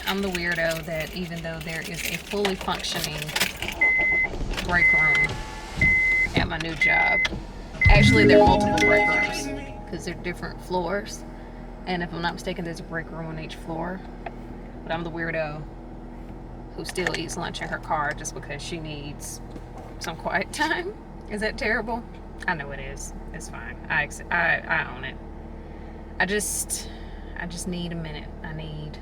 I'm the weirdo that even though there is a fully functioning break room at my new job, actually there are multiple break rooms because they're different floors, and if I'm not mistaken there's a break room on each floor, but I'm the weirdo who still eats lunch in her car just because she needs some quiet time. Is that terrible? I know it is. It's fine. I own it. I just need a minute. I need,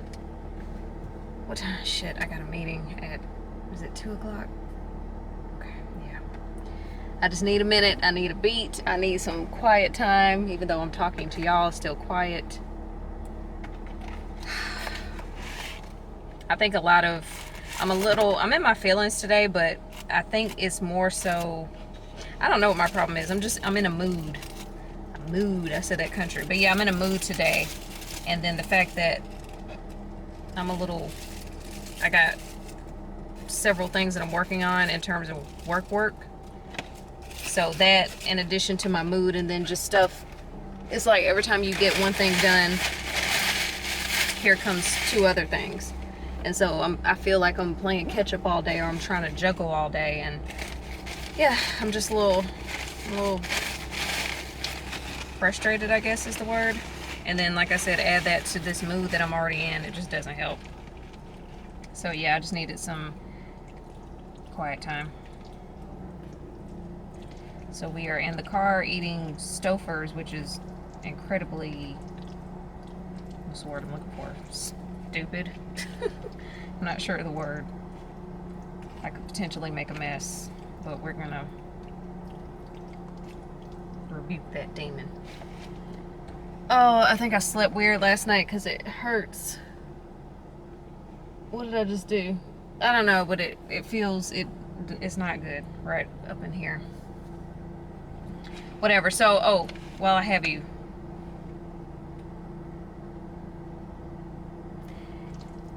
what time? Shit, I got a meeting at, is it 2 o'clock? Okay, yeah. I just need a minute. I need a beat. I need some quiet time. Even though I'm talking to y'all, still quiet. I think I'm in my feelings today, but I think it's more so, I don't know what my problem is. I'm in a mood. I said that country. But yeah, I'm in a mood today. And then the fact that I got several things that I'm working on in terms of work. So that, in addition to my mood, and then just stuff, it's like every time you get one thing done, here comes 2 other things. And so I feel like I'm playing catch up all day, or I'm trying to juggle all day, and yeah, I'm just a little frustrated, I guess is the word. And then, like I said, add that to this mood that I'm already in, it just doesn't help. So yeah, I just needed some quiet time. So we are in the car eating Stouffer's, which is incredibly, what's the word I'm looking for? Stupid. I'm not sure of the word. I could potentially make a mess, but we're gonna rebuke that demon. Oh, I think I slept weird last night because it hurts. What did I just do? I don't know, but it feels, it's not good right up in here. Whatever. So, oh, while I have you,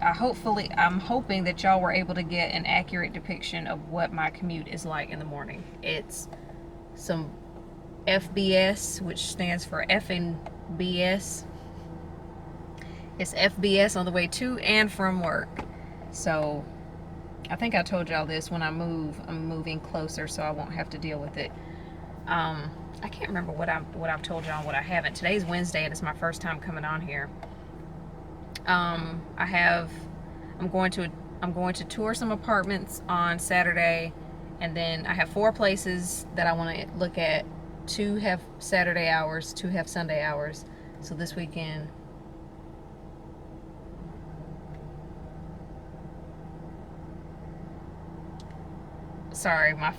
I'm hoping that y'all were able to get an accurate depiction of what my commute is like in the morning. It's some FBS, which stands for effing BS. It's FBS on the way to and from work. So I think I told y'all this, when I move, I'm moving closer so I won't have to deal with it. I can't remember what I've told y'all and what I haven't. Today's Wednesday and it's my first time coming on here. I'm going to tour some apartments on Saturday, and then I have 4 places that I want to look at. 2 have Saturday hours, 2 have Sunday hours. So this weekend, sorry, my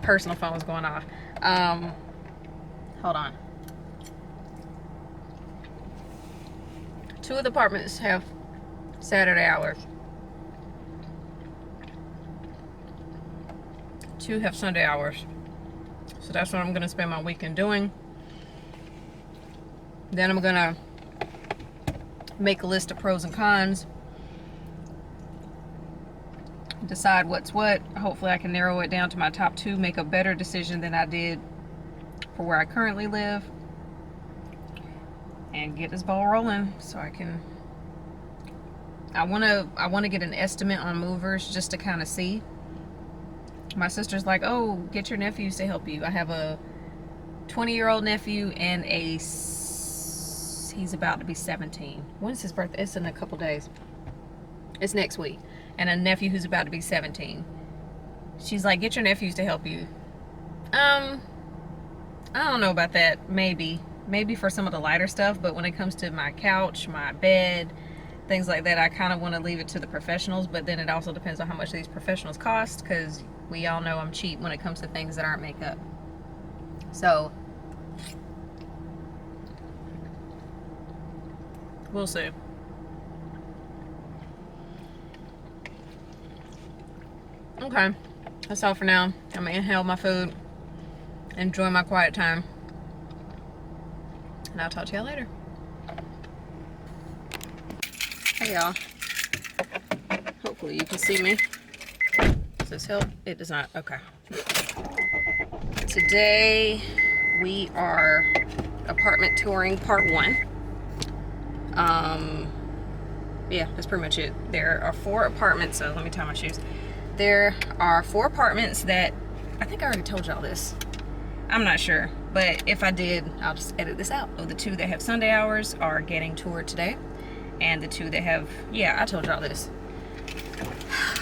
personal phone was going off. Hold on. 2 of the apartments have Saturday hours. 2 have Sunday hours. So that's what I'm going to spend my weekend doing. Then I'm going to make a list of pros and cons. Decide what's what. Hopefully I can narrow it down to my top 2, make a better decision than I did for where I currently live, and get this ball rolling so I can, I want to get an estimate on movers just to kind of see. My sister's like, oh, get your nephews to help you. I have a 20-year-old nephew and he's about to be 17. When's his birthday? It's in a couple days. It's next week. And a nephew who's about to be 17. She's like, get your nephews to help you. I don't know about that. Maybe for some of the lighter stuff, but when it comes to my couch, my bed, things like that, I kind of want to leave it to the professionals. But then it also depends on how much these professionals cost, because we all know I'm cheap when it comes to things that aren't makeup. So we'll see. Okay, that's all for now. I'm gonna inhale my food, enjoy my quiet time, and I'll talk to y'all later. Hey y'all. Hopefully you can see me. Does this help? It does not. Okay. Today we are apartment touring part 1. yeah, that's pretty much it. There are 4 apartments, so let me tie my shoes. There are 4 apartments that, I think I already told y'all this. I'm not sure, but if I did, I'll just edit this out. So the 2 that have Sunday hours are getting toured today, and the 2 that have, yeah, I told y'all this.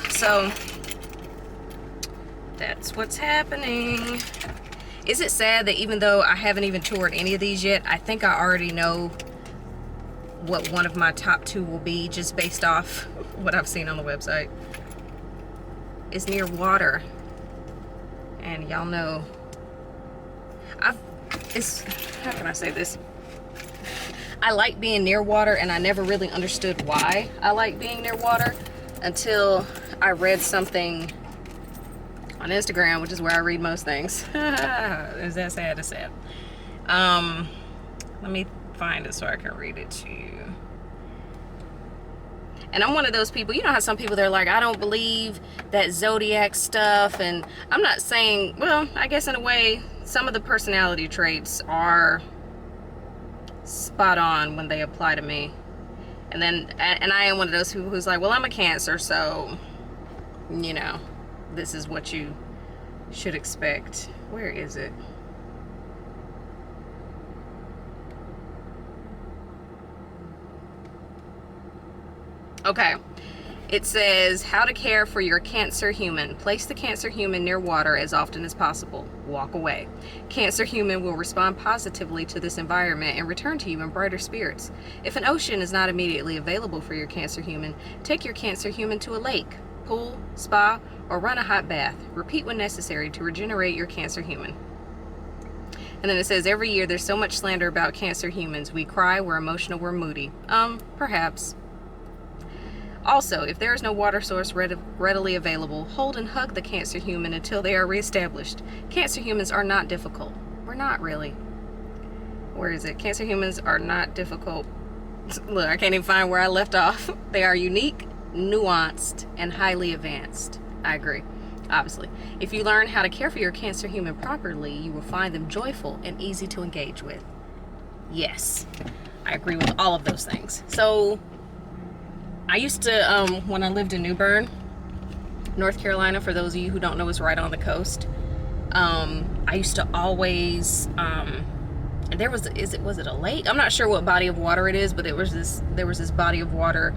So that's what's happening. Is it sad that even though I haven't even toured any of these yet, I think I already know what one of my top 2 will be just based off what I've seen on the website? It's near water, and y'all know how can I say this? I like being near water, and I never really understood why I like being near water until I read something on Instagram, which is where I read most things. Is that sad? It's sad. Let me find it so I can read it to you. And I'm one of those people, you know how some people, they're like, I don't believe that zodiac stuff. And I'm not saying, well, I guess in a way, some of the personality traits are spot on when they apply to me. And I am one of those people who's like, well, I'm a Cancer, so, you know, this is what you should expect. Where is it? Okay, it says how to care for your Cancer human. Place the Cancer human near water as often as possible. Walk away. Cancer human will respond positively to this environment and return to you in brighter spirits. If an ocean is not immediately available for your Cancer human, take your Cancer human to a lake, pool, spa, or run a hot bath. Repeat when necessary to regenerate your Cancer human. And then it says every year there's so much slander about Cancer humans. We cry, we're emotional, we're moody. Perhaps. Also, if there is no water source readily available, hold and hug the Cancer human until they are reestablished. Cancer humans are not difficult. We're not really. Where is it? Cancer humans are not difficult. Look, I can't even find where I left off. They are unique, nuanced, and highly advanced. I agree, obviously. If you learn how to care for your Cancer human properly, you will find them joyful and easy to engage with. Yes, I agree with all of those things. So, I used to, when I lived in New Bern, North Carolina, for those of you who don't know, is right on the coast. I used to always, there was, was it a lake? I'm not sure what body of water it is, but there was this body of water.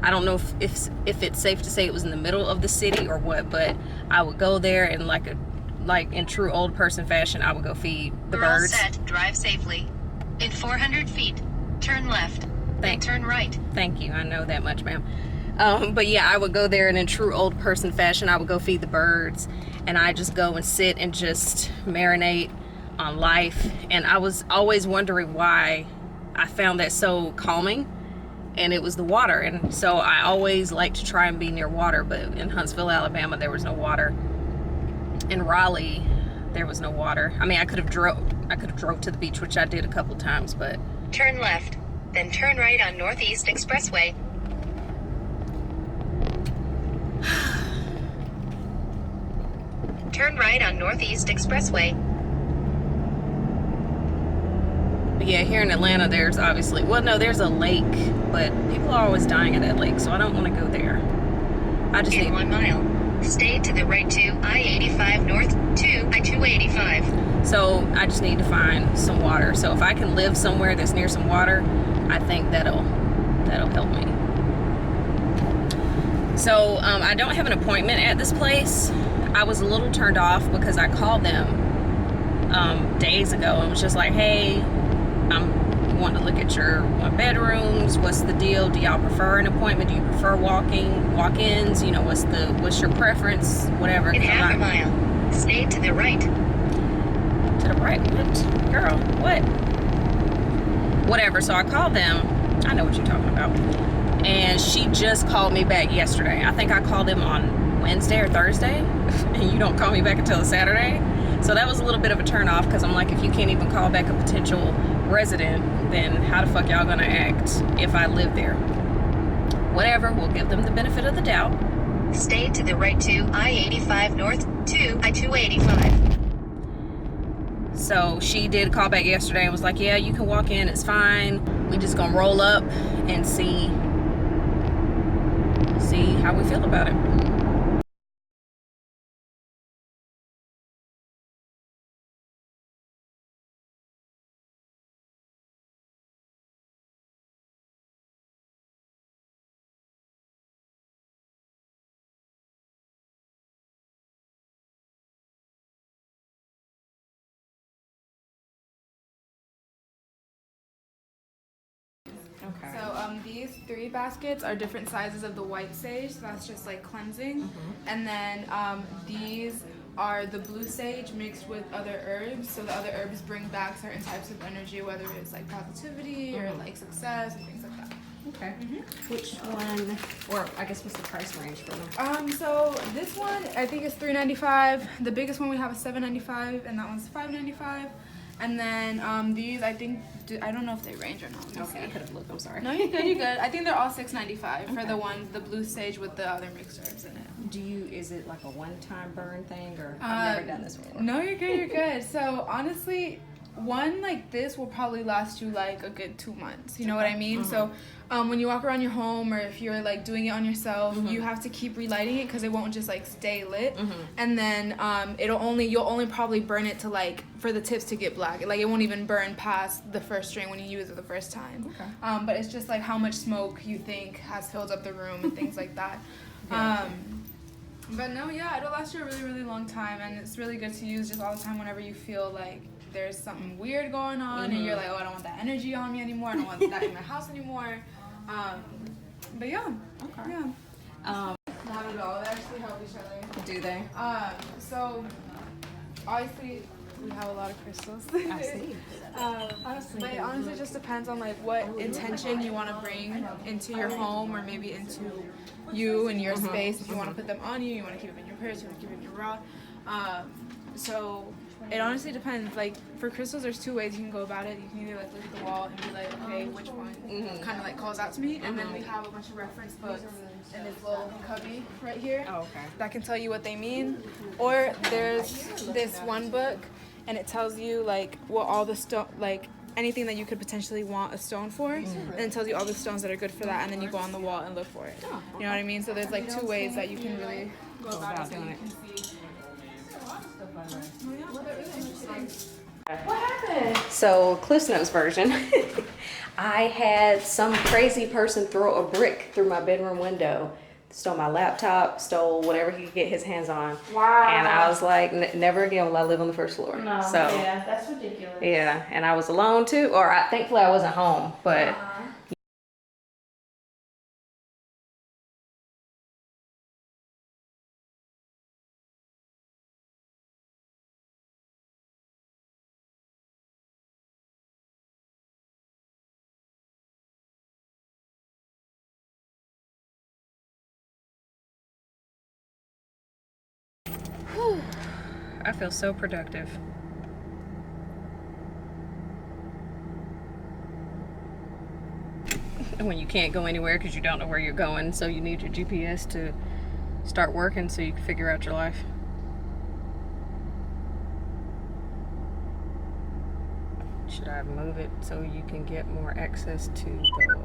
I don't know if it's safe to say it was in the middle of the city or what, but I would go there and like in true old person fashion, I would go feed the birds. All set. Drive safely. In 400 feet, turn left. Turn right. Thank you. I know that much, ma'am. But yeah, I would go there and in true old person fashion, I would go feed the birds, and I just go and sit and just marinate on life. And I was always wondering why I found that so calming, and it was the water. And so I always like to try and be near water, but in Huntsville, Alabama, there was no water. In Raleigh, there was no water. I mean, I could have drove to the beach, which I did a couple times, but turn left. Then turn right on Northeast Expressway. Turn right on Northeast Expressway. But yeah, here in Atlanta, there's obviously, well, no, there's a lake, but people are always dying at that lake, so I don't want to go there. I just In 1 mile, stay to the right to I-85 North to I-285. So I just need to find some water. So if I can live somewhere that's near some water, I think that'll help me. So I don't have an appointment at this place. I was a little turned off because I called them days ago and was just like, hey, I'm wanting to look at your bedrooms. What's the deal? Do y'all prefer an appointment? Do you prefer walk-ins? You know, what's your preference? Whatever. In half a mile, stay to the right. To the right? What? Girl, what? Whatever. So I called them. I know what you're talking about. And she just called me back yesterday. I think I called them on Wednesday or Thursday, and you don't call me back until Saturday. So that was a little bit of a turn off, because I'm like, if you can't even call back a potential resident, then how the fuck y'all gonna act if I live there? Whatever, we'll give them the benefit of the doubt. Stay to the right to I-85 North to I-285. So she did call back yesterday and was like, yeah, you can walk in, it's fine. We just gonna roll up and see see how we feel about it. Okay. So these 3 baskets are different sizes of the white sage, so that's just like cleansing. And then these are the blue sage mixed with other herbs, so the other herbs bring back certain types of energy, whether it's like positivity or like success and things like that. Okay. Which one, or I guess what's the price range for them? So this one I think is $3.95. The biggest one we have is $7.95, and that one's $5.95. And then these, I think, I don't know if they range or not. Okay, I could have looked. I'm sorry. No, you're good. You're good. I think they're all $6.95 for the blue sage with the other mixed herbs in it. Is it like a one-time burn thing, or I've never done this before? No, you're good. You're good. So honestly, one like this will probably last you like a good 2 months. You know what I mean? So when you walk around your home, or if you're like doing it on yourself, you have to keep relighting it because it won't just like stay lit. And then you'll only probably burn it to like for the tips to get black. Like it won't even burn past the first string when you use it the first time. Okay. But it's just like how much smoke you think has filled up the room and things like that. But no, yeah, it'll last you a really, really long time, and it's really good to use just all the time whenever you feel like there's something weird going on and you're like, oh, I don't want that energy on me anymore. I don't want that in my house anymore. But yeah. Okay. Yeah. Not at all. They actually help each other. Do they? So obviously we have a lot of crystals. I see. But it honestly just depends on like what intention you want to bring into your home, or maybe into you and your space. If you want to put them on you, you want to keep them in your purse, you want to keep them in your bra. So it honestly depends. Like for crystals, there's 2 ways you can go about it. You can either like look at the wall and be like, okay, which one kind of like calls out to me, and then we have a bunch of reference books in this little cubby right here that can tell you what they mean. Or there's this one book, and it tells you like what all the anything that you could potentially want a stone for, and it tells you all the stones that are good for that, and then you go on the wall and look for it. You know what I mean? So there's like 2 ways that you can really go about doing it. What happened? So, Cliff Notes version. I had some crazy person throw a brick through my bedroom window, stole my laptop, stole whatever he could get his hands on. Wow. And I was like, never again will I live on the first floor. No, so, yeah, that's ridiculous. Yeah, and I was alone too, or thankfully I wasn't home, but I feel so productive. When you can't go anywhere because you don't know where you're going, so you need your GPS to start working so you can figure out your life. Should I move it so you can get more access to the...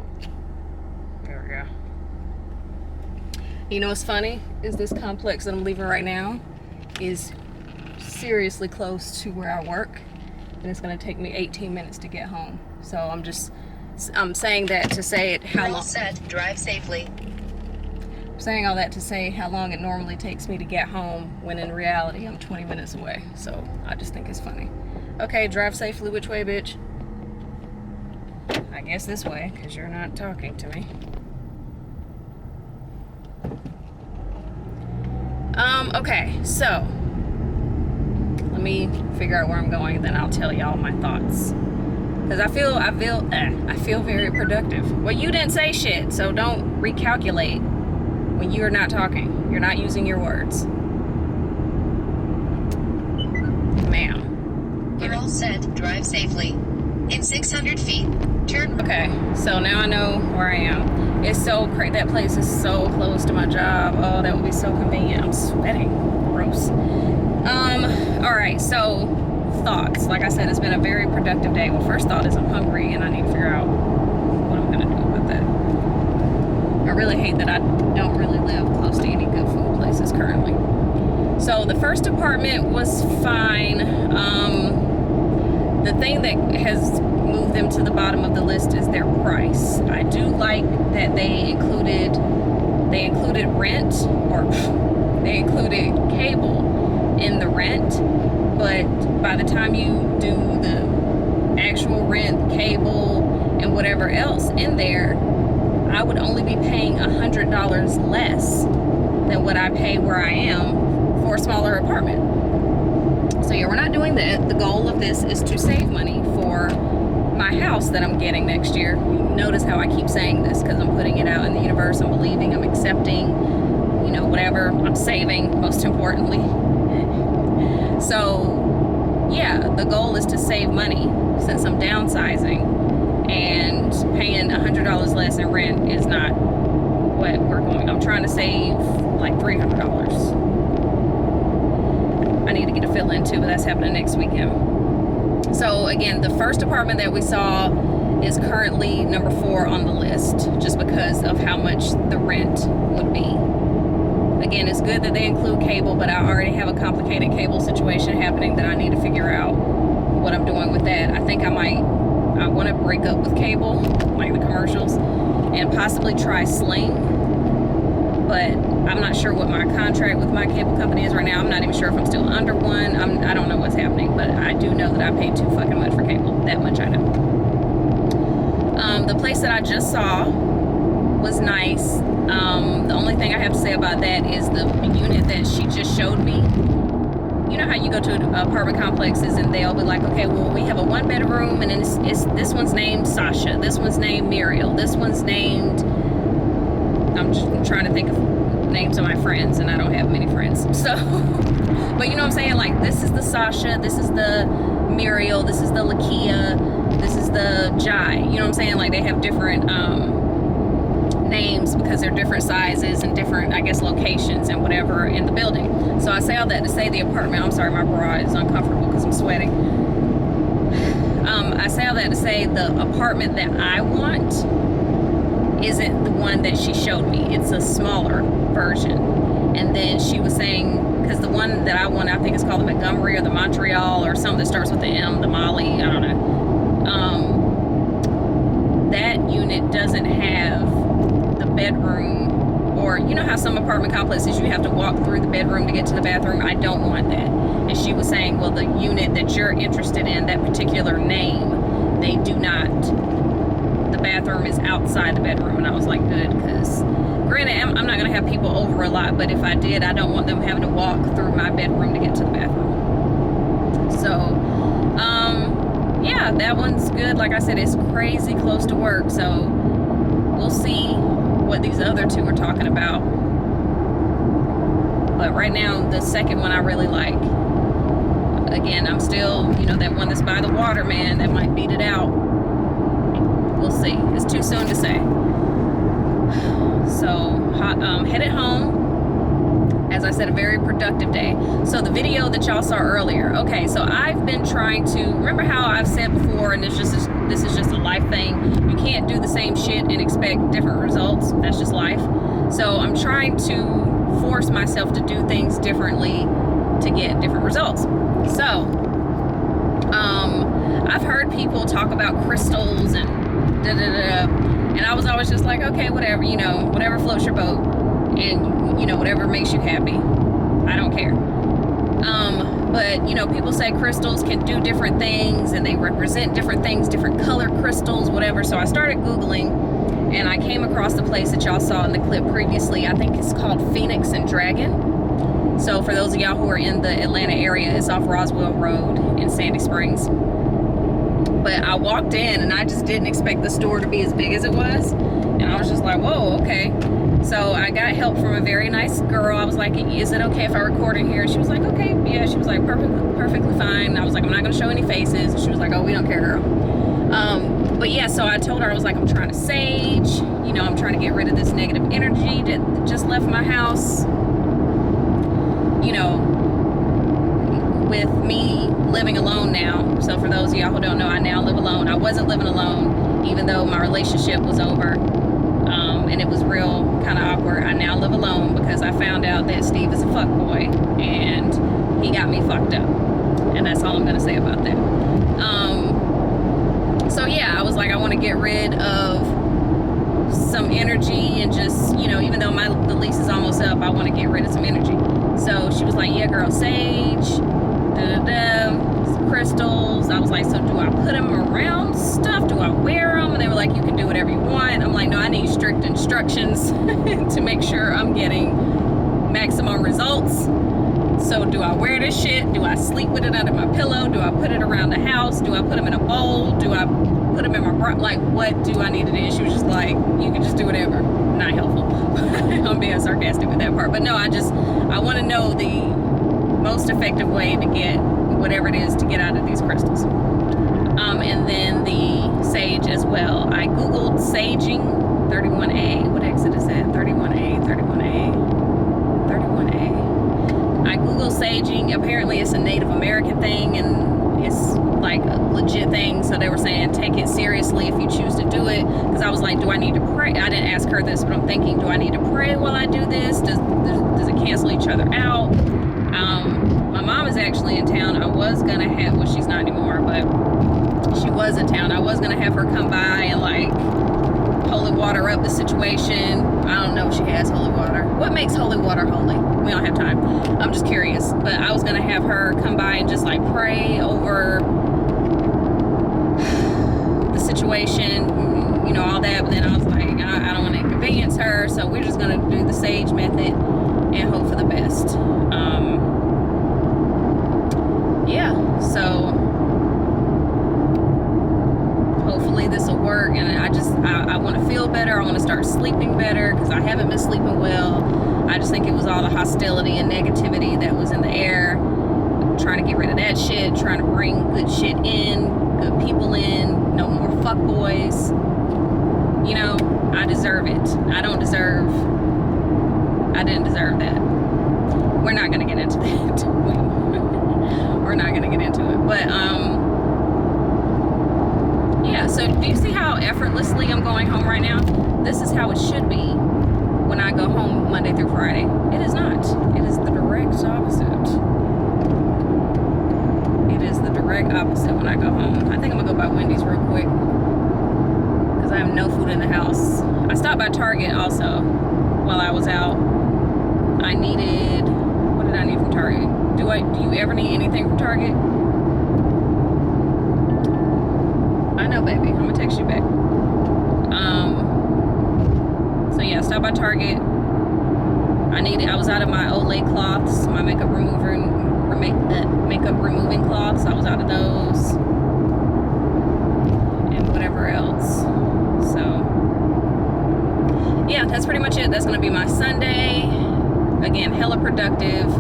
There we go. You know what's funny? Is this complex that I'm leaving right now is seriously close to where I work, and it's going to take me 18 minutes to get home. So I'm saying that to say it how long. All set. Drive safely. I'm saying all that to say how long it normally takes me to get home, when in reality I'm 20 minutes away. So I just think it's funny. Okay, drive safely. Which way, bitch? I guess this way, because you're not talking to me. Okay, so let me figure out where I'm going, and then I'll tell y'all my thoughts. Because I feel very productive. Well, you didn't say shit, so don't recalculate when you're not talking. You're not using your words. Ma'am. You're all set. Drive safely. In 600 feet, turn. Okay, so now I know where I am. It's so crazy. That place is so close to my job. Oh, that would be so convenient. I'm sweating. Gross. All right, so thoughts. Like I said, it's been a very productive day. Well, first thought is I'm hungry and I need to figure out what I'm gonna do about that. I really hate that I don't really live close to any good food places currently. So the first apartment was fine. The thing that has moved them to the bottom of the list is their price. I do like that they included rent, or they included cable in the rent, but by the time you do the actual rent, cable, and whatever else in there, I would only be paying $100 less than what I pay where I am for a smaller apartment. So yeah, we're not doing that. The goal of this is to save money for my house that I'm getting next year. Notice how I keep saying this, because I'm putting it out in the universe. I'm believing, I'm accepting, you know, whatever. I'm saving, most importantly. So yeah, the goal is to save money since I'm downsizing, and paying $100 less in rent is not what we're going. I'm trying to save like $300. I need to get a fill in too, but that's happening next weekend. So again, the first apartment that we saw is currently number 4 on the list, just because of how much the rent would be. Again, it's good that they include cable, but I already have a complicated cable situation happening that I need to figure out what I'm doing with that. I think I want to break up with cable, like the commercials, and possibly try Sling, but I'm not sure what my contract with my cable company is right now. I'm not even sure if I'm still under one. I don't know what's happening, but I do know that I pay too fucking much for cable. That much I know. The place that I just saw was nice. The only thing I have to say about that is the unit that she just showed me. You know how you go to apartment complexes and they'll be like, okay, well, we have a 1-bedroom, and then it's this one's named Sasha, this one's named Muriel, this one's named, I'm just trying to think of names of my friends, and I don't have many friends. So, but you know what I'm saying? Like, this is the Sasha, this is the Muriel, this is the Lakia, this is the Jai. You know what I'm saying? Like, they have different names because they're different sizes and different, I guess, locations and whatever in the building. So I say all that to say the apartment, I'm sorry, my bra is uncomfortable because I'm sweating. I say all that to say the apartment that I want isn't the one that she showed me. It's a smaller version. And then she was saying, because the one that I want, I think it's called the Montgomery or the Montreal or something that starts with the M, the Molly, I don't know. That unit doesn't have the bedroom, or you know how some apartment complexes you have to walk through the bedroom to get to the bathroom. I don't want that. And she was saying, well, the unit that you're interested in, that particular name, they do not. The bathroom is outside the bedroom. And I was like, good, because granted, I'm not going to have people over a lot, but if I did, I don't want them having to walk through my bedroom to get to the bathroom. So yeah, that one's good. Like I said, it's crazy close to work, so we'll see what these other two are talking about. But right now, the second one I really like. Again, I'm still, you know, that one that's by the water, man, that might beat it out. We'll see. It's too soon to say. So, headed home. As I said, a very productive day. So the video that y'all saw earlier. Okay, so I've been trying to, remember how I've said before, and this is just a life thing. You can't do the same shit and expect different results. That's just life. So I'm trying to force myself to do things differently to get different results. So, I've heard people talk about crystals and and I was always just like, okay, whatever, you know, whatever floats your boat, and you know, whatever makes you happy, I don't care. But you know, people say crystals can do different things and they represent different things, different color crystals, whatever. So I started Googling, and I came across the place that y'all saw in the clip previously. I think it's called Phoenix and Dragon. So for those of y'all who are in the Atlanta area, it's off Roswell Road in Sandy Springs. But I walked in and I just didn't expect the store to be as big as it was. And I was just like, whoa, okay. So I got help from a very nice girl. I was like, is it okay if I record in here? And she was like, okay, yeah. She was like, perfectly fine. And I was like, I'm not gonna show any faces. And she was like, oh, we don't care, girl. But yeah, so I told her, I was like, I'm trying to sage. You know, I'm trying to get rid of this negative energy that just left my house. You know, with me living alone now. So for those of y'all who don't know, I now live alone. I wasn't living alone, even though my relationship was over. and it was real kind of awkward. I now live alone because I found out that Steve is a fuckboy, and he got me fucked up. And that's all I'm gonna say about that. So yeah, I was like, I want to get rid of some energy and just, you know, even though the lease is almost up, I want to get rid of some energy. So she was like, yeah, girl, sage, some crystals. I was like, so do I put them around stuff? Do I wear them? And they were like, you can do whatever you want. I'm like, no, I need strict instructions to make sure I'm getting maximum results. So do I wear this shit? Do I sleep with it under my pillow? Do I put it around the house? Do I put them in a bowl? Do I put them in my bra? Like, what do I need to do? She was just like, you can just do whatever. Not helpful. I'm being sarcastic with that part. But no, I want to know the most effective way to get whatever it is to get out of these crystals. And then the sage as well. I Googled saging 31A. What exit is that? 31A, 31A, 31A. I Googled saging. Apparently it's a Native American thing, and it's like a legit thing. So they were saying take it seriously if you choose to do it. Because I was like, do I need to pray? I didn't ask her this, but I'm thinking, do I need to pray while I do this? Does it cancel each other out? My mom is actually in town. I was gonna have, well, she's not anymore, but she was in town. I was gonna have her come by and like holy water up the situation. I don't know if she has holy water. What makes holy water holy? We don't have time. I'm just curious. But I was gonna have her come by and just like pray over the situation, you know, all that. But then I was like, I don't want to inconvenience her, so we're just gonna do the sage method and hope for the best. Yeah, so hopefully this will work, and I want to feel better. I want to start sleeping better because I haven't been sleeping well. I just think it was all the hostility and negativity that was in the air. I'm trying to get rid of that shit, trying to bring good shit in, good people in, no more fuckboys. You know, I deserve it. I didn't deserve that. We're not going to get into that. We're not going to get into it. But, yeah, so do you see how effortlessly I'm going home right now? This is how it should be when I go home Monday through Friday. It is not. It is the direct opposite. It is the direct opposite when I go home. I think I'm going to go by Wendy's real quick because I have no food in the house. I stopped by Target also while I was out. I needed, what did I need from Target? Do you ever need anything from Target? I know, baby. I'm gonna text you back. So yeah, stop by Target. I was out of my Olay cloths, my makeup removing cloths. I was out of those. And whatever else. So yeah, that's pretty much it. That's gonna be my Sunday. Again, hella productive.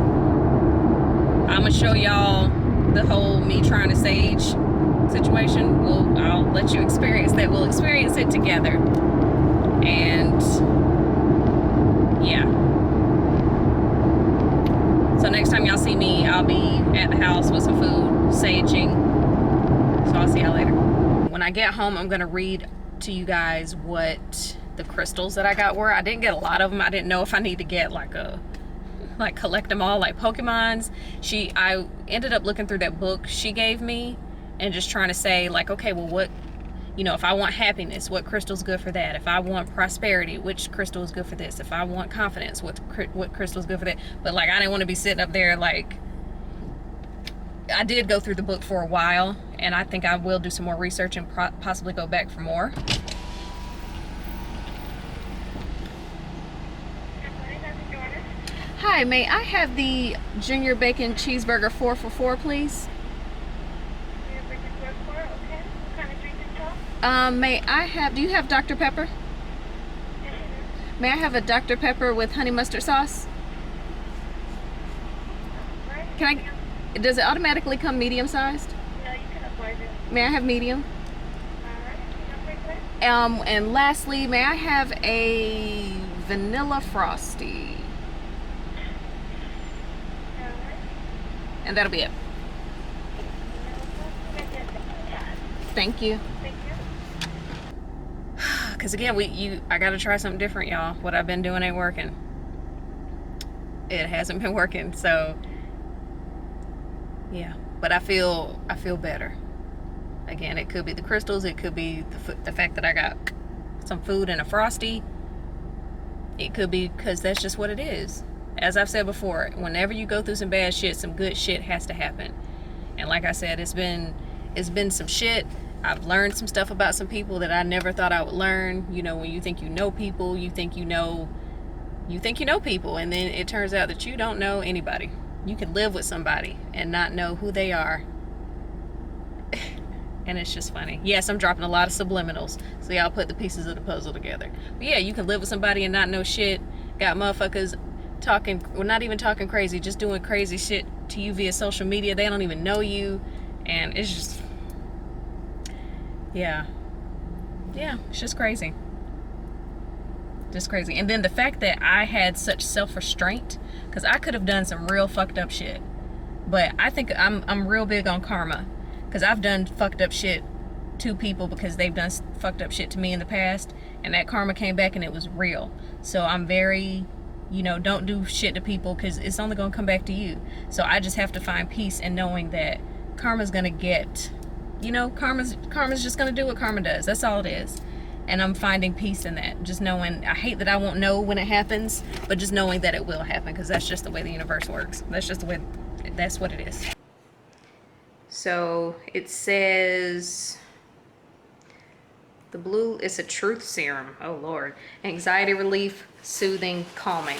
I'm gonna show y'all the whole me trying to sage situation. I'll let you experience that. We'll experience it together. And yeah. So next time y'all see me, I'll be at the house with some food, saging. So I'll see y'all later. When I get home, I'm gonna read to you guys what the crystals that I got were. I didn't get a lot of them. I didn't know if I need to get like collect them all like Pokemons. I ended up looking through that book she gave me and just trying to say like, okay, well, what, you know, if I want happiness, what crystal's good for that? If I want prosperity, which crystal is good for this? If I want confidence, what crystal is good for that? But like, I didn't want to be sitting up there like, I did go through the book for a while, and I think I will do some more research and possibly go back for more. Hi, may I have the Junior Bacon Cheeseburger 4 for $4, please? Junior Bacon 4 for $4, okay. What kind of drink is that? May I have, do you have Dr. Pepper? Yes, you May I have a Dr. Pepper with honey mustard sauce? do. Right. Can does it automatically come medium sized? No, you can apply it. May I have medium? Alright. Number 6. And lastly, may I have a vanilla frosty? Alright. And that'll be it. Thank you. Thank you. because again, I got to try something different, y'all. What I've been doing ain't working. It hasn't been working, so yeah. But I feel better. Again, it could be the crystals, it could be the fact that I got some food and a Frosty. It could be because that's just what it is. As I've said before, whenever you go through some bad shit, some good shit has to happen. And like I said, it's been some shit. I've learned some stuff about some people that I never thought I would learn. You know, when you think you know people, you think you know people, and then it turns out that you don't know anybody. You can live with somebody and not know who they are. And it's just funny. Yes, I'm dropping a lot of subliminals, so y'all put the pieces of the puzzle together. But yeah, you can live with somebody and not know shit. Got motherfuckers talking, well, not even talking crazy, just doing crazy shit to you via social media. They don't even know you, and it's just, yeah, it's just crazy. Just crazy. And then the fact that I had such self-restraint, because I could have done some real fucked up shit, but I think I'm real big on karma, because I've done fucked up shit to people because they've done fucked up shit to me in the past, and that karma came back and it was real. So I'm very, don't do shit to people because it's only going to come back to you. So I just have to find peace in knowing that karma's going to get, karma's just going to do what karma does. That's all it is. And I'm finding peace in that. Just knowing, I hate that I won't know when it happens, but just knowing that it will happen, because that's just the way the universe works. That's what it is. So it says the blue is a truth serum. Oh Lord. Anxiety relief, soothing, calming.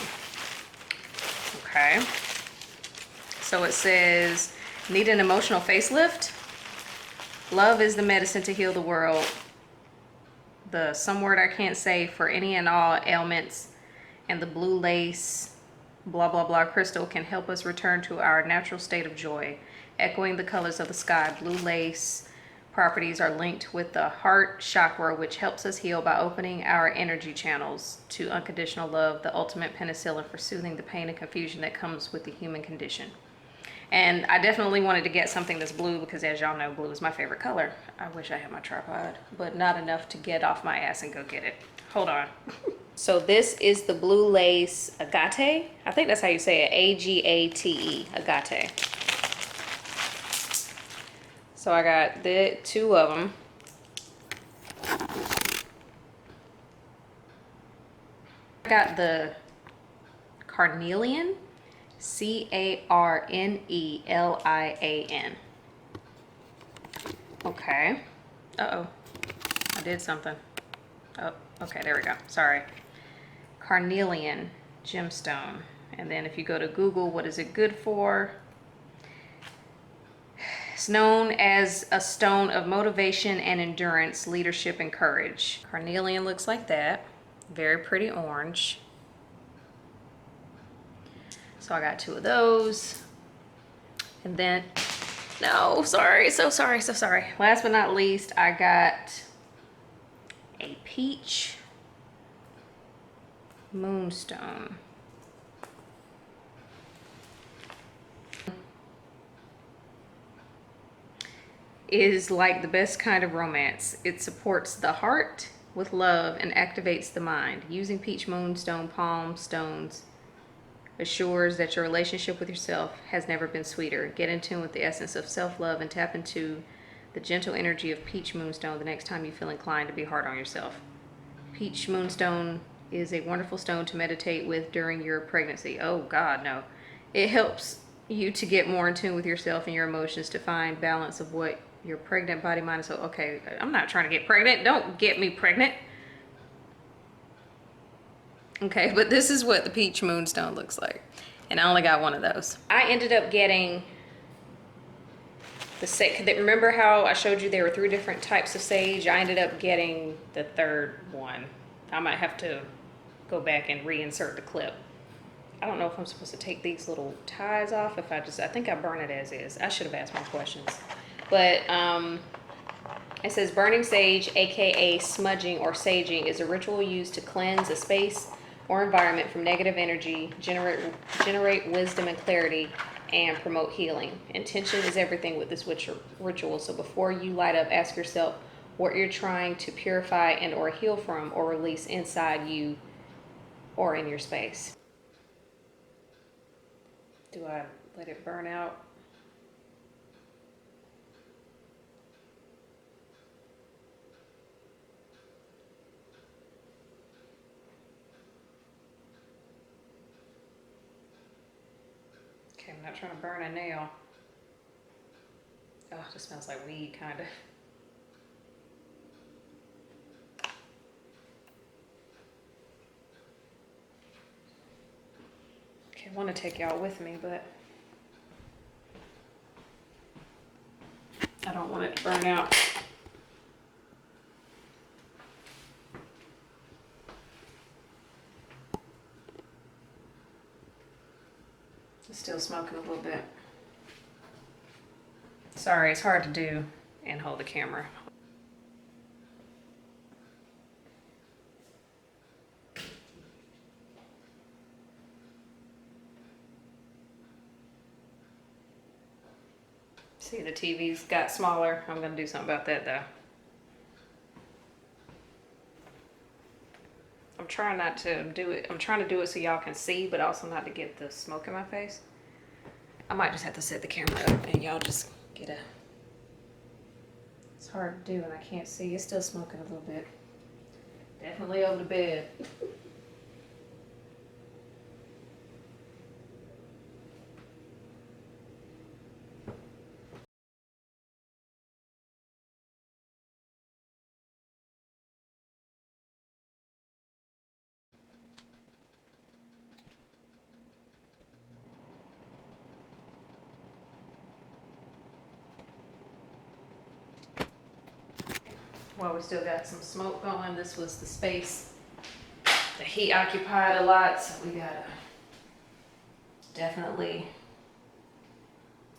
Okay. So it says, need an emotional facelift? Love is the medicine to heal the world. The some word I can't say for any and all ailments, and the blue lace blah blah blah crystal can help us return to our natural state of joy. Echoing the colors of the sky, blue lace properties are linked with the heart chakra, which helps us heal by opening our energy channels to unconditional love, the ultimate penicillin for soothing the pain and confusion that comes with the human condition. And I definitely wanted to get something that's blue because, as y'all know, blue is my favorite color. I wish I had my tripod, but not enough to get off my ass and go get it. Hold on. So this is the blue lace agate. I think that's how you say it, A-G-A-T-E, agate. So I got the two of them. I got the carnelian, C-A-R-N-E-L-I-A-N. Okay. Uh-oh. I did something. Oh, okay, there we go. Sorry. Carnelian gemstone. And then if you go to Google, what is it good for? It's known as a stone of motivation and endurance, leadership, and courage. Carnelian looks like that. Very pretty orange. So I got two of those. And then, no, sorry, so sorry. Last but not least, I got a peach moonstone. Is like the best kind of romance. It supports the heart with love and activates the mind. Using peach moonstone palm stones assures that your relationship with yourself has never been sweeter. Get in tune with the essence of self-love and tap into the gentle energy of peach moonstone the next time you feel inclined to be hard on yourself. Peach moonstone is a wonderful stone to meditate with during your pregnancy. Oh God, no. It helps you to get more in tune with yourself and your emotions, to find balance of what your pregnant body, mind, and soul. Okay, I'm not trying to get pregnant. Don't get me pregnant. Okay, but this is what the peach moonstone looks like. And I only got one of those. I ended up getting the sage. Remember how I showed you there were 3 different types of sage? I ended up getting the 3rd one. I might have to go back and reinsert the clip. I don't know if I'm supposed to take these little ties off. I think I burn it as is. I should have asked more questions. But it says burning sage, aka smudging or saging, is a ritual used to cleanse a space or environment from negative energy, generate wisdom and clarity, and promote healing. Intention is everything with this ritual. So before you light up, ask yourself, what you're trying to purify and or heal from or release inside you or in your space. Do I let it burn out? Okay, I'm not trying to burn a nail. Oh, it just smells like weed, kind of. Okay, I want to take y'all with me, but I don't want it to burn out. It's still smoking a little bit. Sorry, it's hard to do and hold the camera. See, the TV's got smaller. I'm gonna do something about that though. I'm trying not to do it. I'm trying to do it so y'all can see, but also not to get the smoke in my face. I might just have to set the camera up and y'all just get a... It's hard to do and I can't see. It's still smoking a little bit. Definitely over the bed. Well, we still got some smoke going. This was the space that he occupied a lot, so we gotta definitely...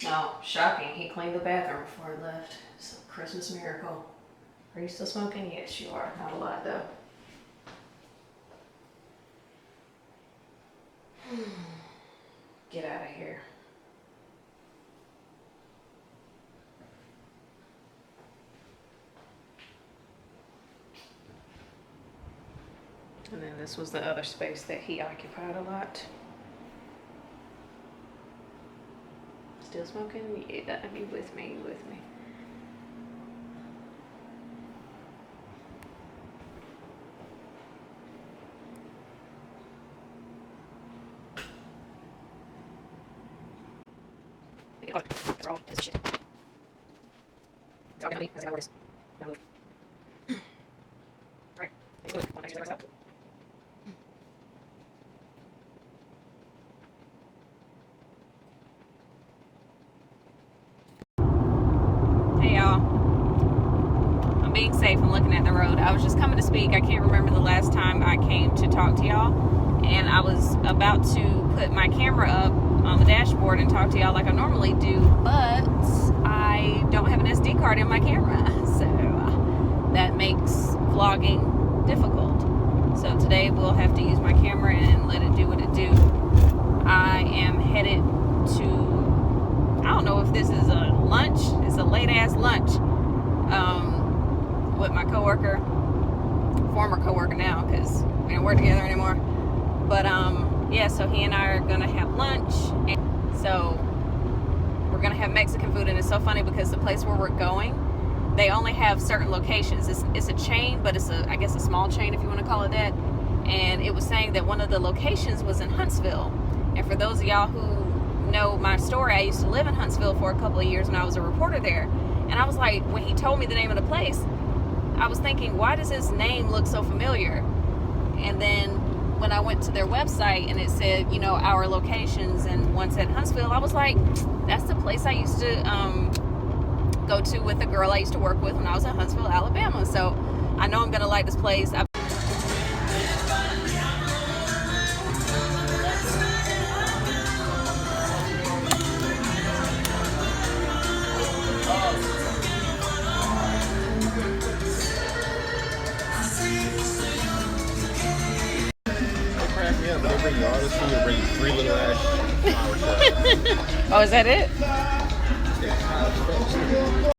No, shocking. He cleaned the bathroom before he left. It's a Christmas miracle. Are you still smoking? Yes, you are. Not a lot, though. Get out of here. And then this was the other space that he occupied a lot. Still smoking? Yeah, you with me, you with me. Hey y'all, I'm being safe and looking at the road. I was just coming to speak. I can't remember the last time I came to talk to y'all, and I was about to put my camera up on the dashboard and talk to y'all like I normally do, but I don't have an SD card in my camera, so that makes vlogging difficult. So today we'll have to use my camera and let it do what it do. I am headed to, I don't know if this is a lunch, it's a late ass lunch, with my coworker, former coworker now, because we don't work together anymore. But yeah, so he and I are gonna have lunch, and so we're gonna have Mexican food. And it's so funny because the place where we're going, they only have certain locations. It's a chain, but it's I guess a small chain if you want to call it that. And it was saying that one of the locations was in Huntsville. And for those of y'all who know my story, I used to live in Huntsville for a couple of years when I was a reporter there. And I was like, when he told me the name of the place, I was thinking, why does this name look so familiar? And then when I went to their website and it said, you know, our locations, and one said Huntsville, I was like, that's the place I used to go to with a girl I used to work with when I was in Huntsville, Alabama. So I know I'm gonna like this place. Yeah, but they bring you all this food, they bring you 3 little ass flower shots. Oh, is that it? Yeah.